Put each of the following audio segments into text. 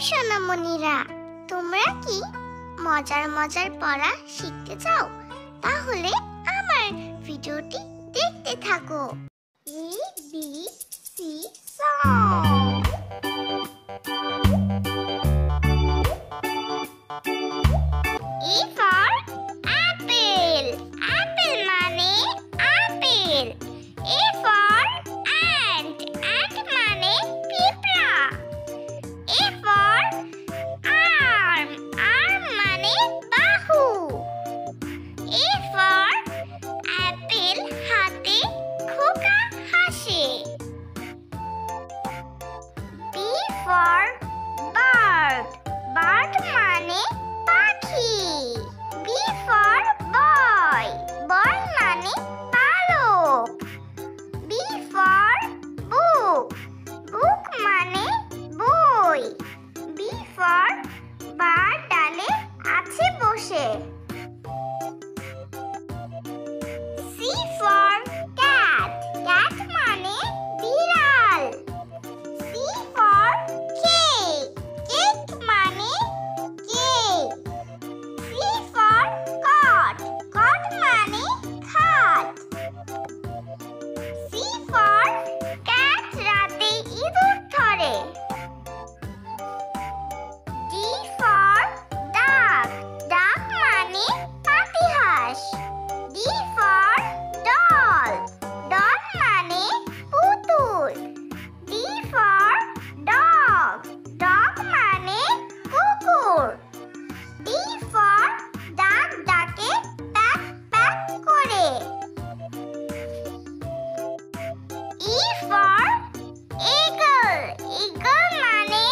সোনামণিরা, তোমরা কি মজার মজার পড়া শিখতে চাও? তাহলে আমার ভিডিওটি দেখতে থাকো। ABC song. A for apple. Apple মানে apple. A for ant. Ant মানে পিঁপড়া। A for arm. Arm মানে বাহু। A for apple. হাতে খোকা হাসে। B for bird. Bird মানে পাখি। B for boy. Boy মানে বালক। B for book. Book মানে বই। B for bird ডালে আছে বসে। C for cat. Cat মানে বিড়াল। C for cake. Cake মানে cake. C for cot. Cot মানে খাট। C for cat. রাতে ইঁদুর ধরে। D for duck. Duck মানে পাতিহাঁস। D for doll. Doll মানে পুতুল। D for dog. Dog মানে কুকুর। D for duck. ডাকে প্যাক প্যাক করে। E for eagle. Eagle মানে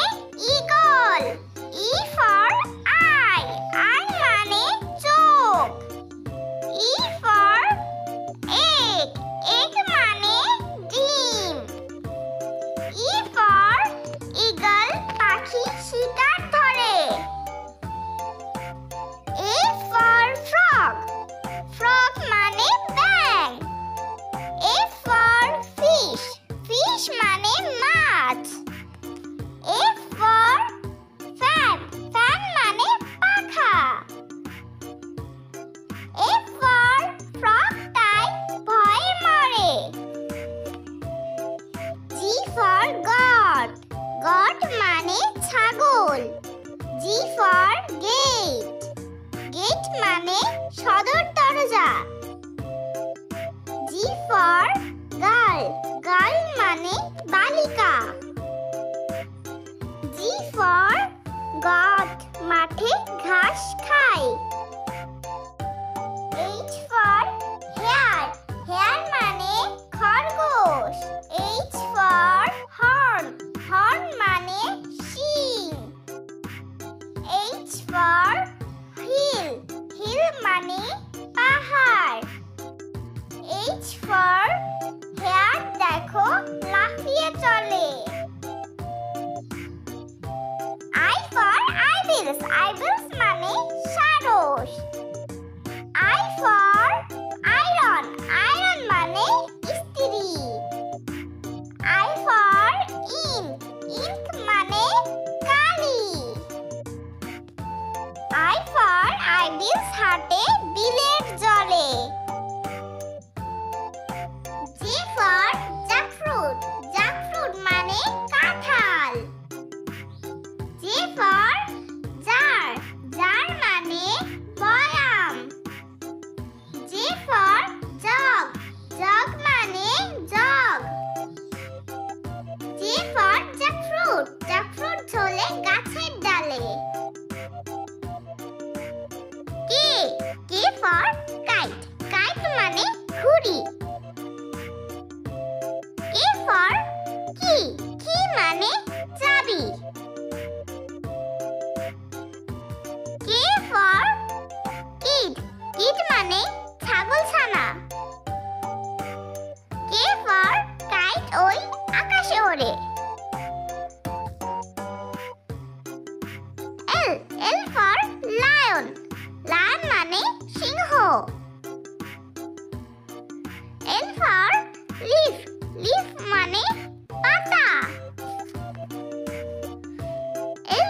eagle. E for eye. Eye মানে চোখ। E for egg. Egg মানে ডিম। E for eagle. পাখি শিকার ধরে। A for frog. Frog মানে ব্যাঙ। F for fish. Fish মানে মাছ। F for fan. Fan মানে পাখা। F for frog. তাই ভয়ে মরে। G for goat. Goat মানে ছাগল। G for gate. Gate মানে সদর দরজা। G for girl. Girl মানে বালিকা। G for goat. মাঠে ঘাস খায়। H for hare. Hare মানে খরগোশ। H for horn. Horn মানে শিং। H for hill. Hill মানে পাহাড়। H for hare. দেখো লাফিয়ে চলে। I for ibis. Ibis মানে সারস। I for iron. Iron মানে ইস্ত্রি। I for ink. Ink মানে কালি। I for ibis. হাটে বিলের জলে। J for jackfruit. Jackfruit মানে কাঁঠাল। J for jar. Jar মানে বয়াম। J for jug. Jug মানে jug. J for jackfruit. Jackfruit ঝোলে গাছের ডালে। K. K for kite. Kite মানে ঘুড়ি। K for key. Key মানে চাবি। K for kid. Kid মানে ছাগলছানা। K for kite. ওই আকাশে ওড়ে। L. L for lion. Lion মানে সিংহ। L for leaf. Leaf মানে পাতা। L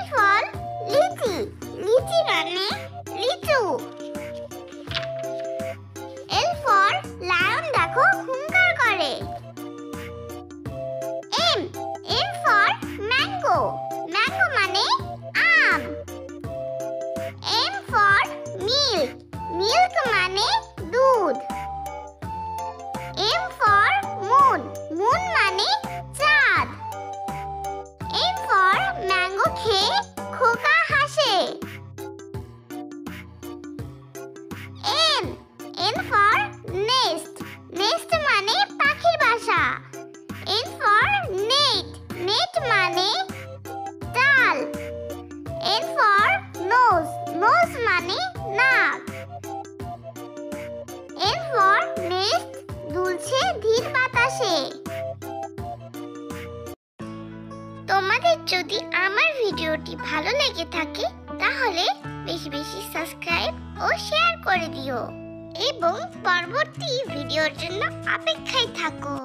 আসে। তোমাদের যদি আমার ভিডিওটি ভালো লেগে থাকে তাহলে বেশি বেশি সাবস্ক্রাইব ও শেয়ার করে দিও এবং পরবর্তী ভিডিওর জন্য অপেক্ষায় থাকো।